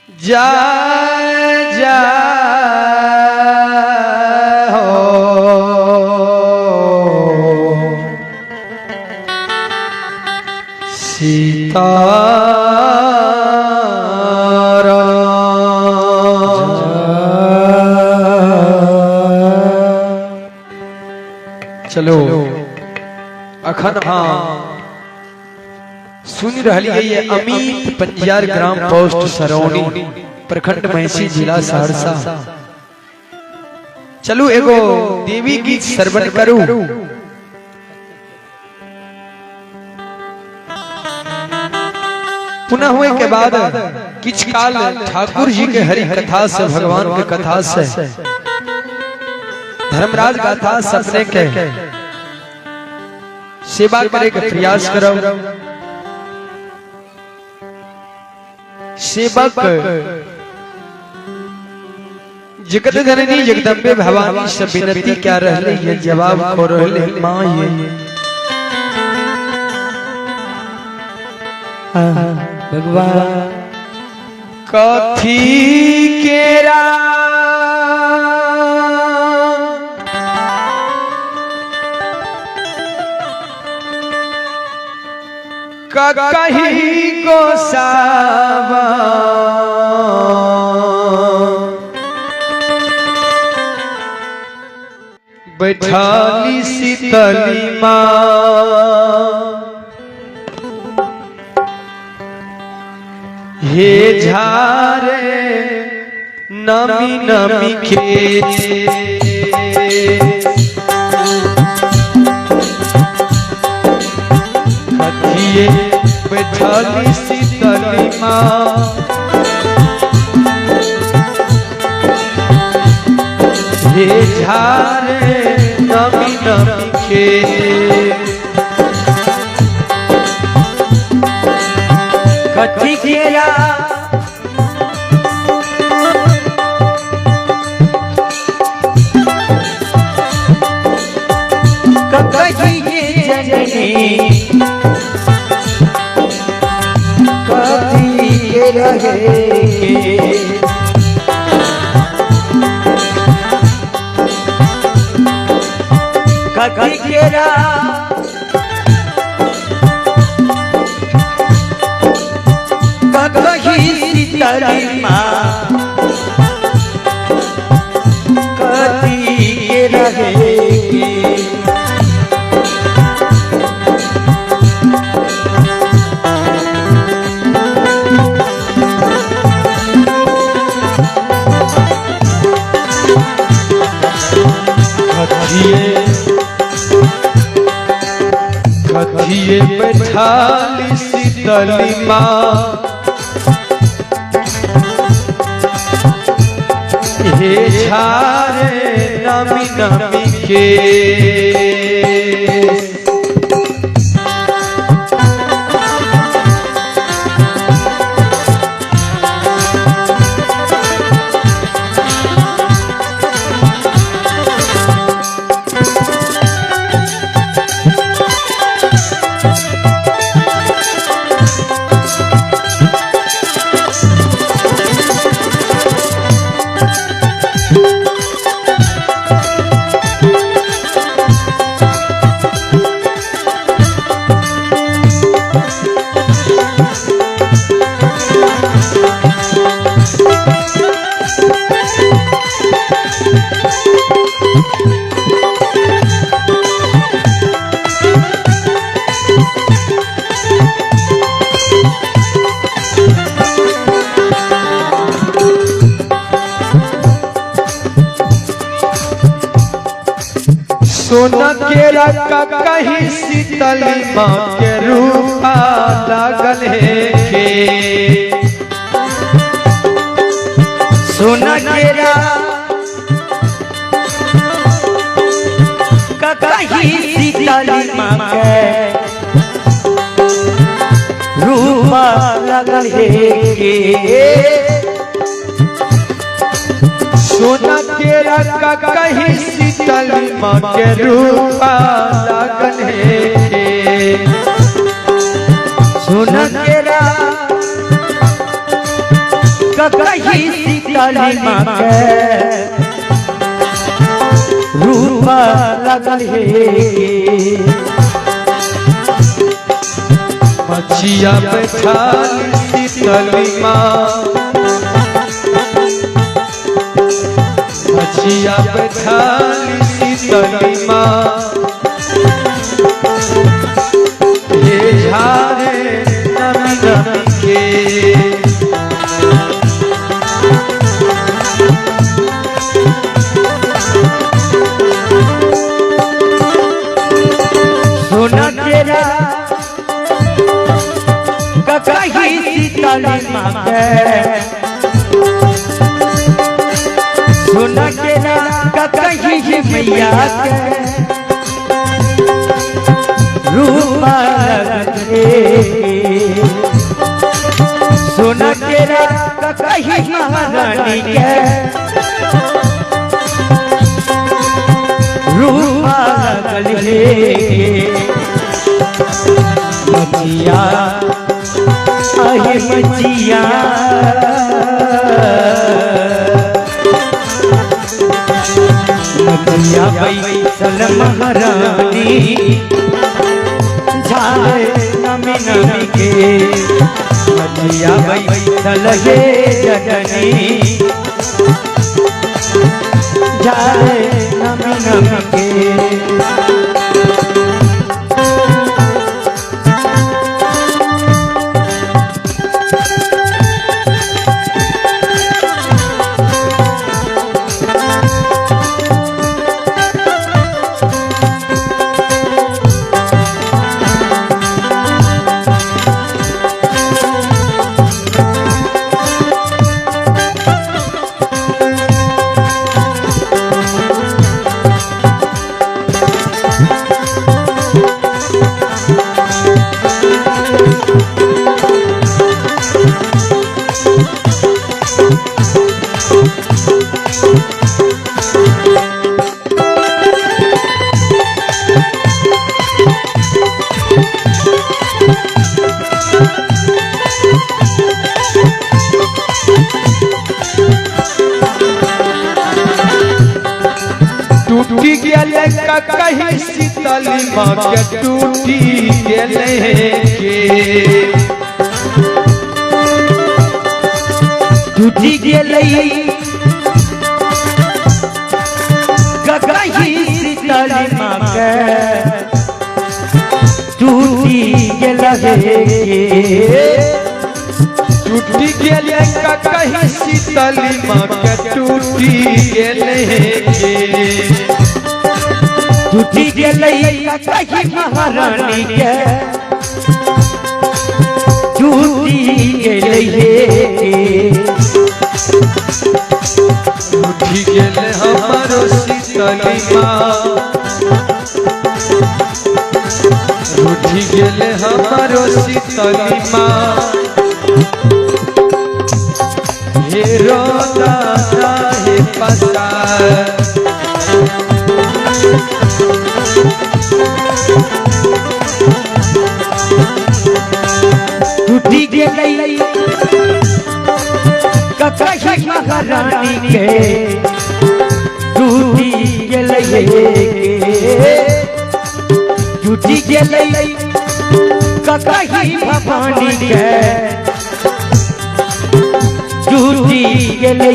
जय जय हो सीता। चलो अखन सुन रही है ये अमित पंजियार ग्राम पोस्ट सरौनी प्रखंड महिषी जिला सहरसा। चलो एगो देवी गीत श्रवण करू। पुनः हुए के बाद किछ काल ठाकुर जी के हरि कथा से भगवान के कथा से धर्मराज गाथा सपने के सेवा करे के प्रयास करो। सेवक जगत जननी जगदम्बे भवानी से विनती क्या रहले ये जवाब को रहले मां ये भगवान कथी केरा कहीं गोसावा बैठाली शीतली माँ हे झारे नमी नमी के बैठाली शीतली माँ हे झारे नमी नमी के कथी केरा कथी के जननी रहे कथी केरा कही शीतली माँ कथी के रहे कथिए बैठाली शीतली माँ हे झारे नमी नमी के सोना केरा का कहीं शीतली माँ के रूपा लागल है के सोना केरा का कहीं शीतली माँ के रूपा लागल है के सोना केरा का कहीं शीतली माँ के रूपा लागल है सोना केरा ककही सीताली माँ के रूप लगल हे मछिया बैठाली शीतली माँ मछिया बैठाली शीतली माँ ये झारे नमी नमी के सोना तेरा ककही सीताली माँ के सोना तेरा ककही मैया के रूप सोना तेरा ककही महारानी के रूप मचिया आहे मचिया मचिया बैसल महारानी झारे नमी नमी के मचिया बैसल हे जगनी झारे नमी नमी के टूटी गेले ककही शीतली माँ के टूटी गेले के टूटी गेले ककही सीताली माँ के टूटी गेले टूटी गेले ककही शीतली माँ के टूटी गेले के टूटी गेले ककही महारानी के टूटी गेले टूटी गेले हमारो शीतली माँ टूटी गेले हमारो शीतली माँ हे रोदा हे पसार टूटी गेले ककही महारानी के टूटी गेले टूटी गेले ककही भवानी के टूटी गेले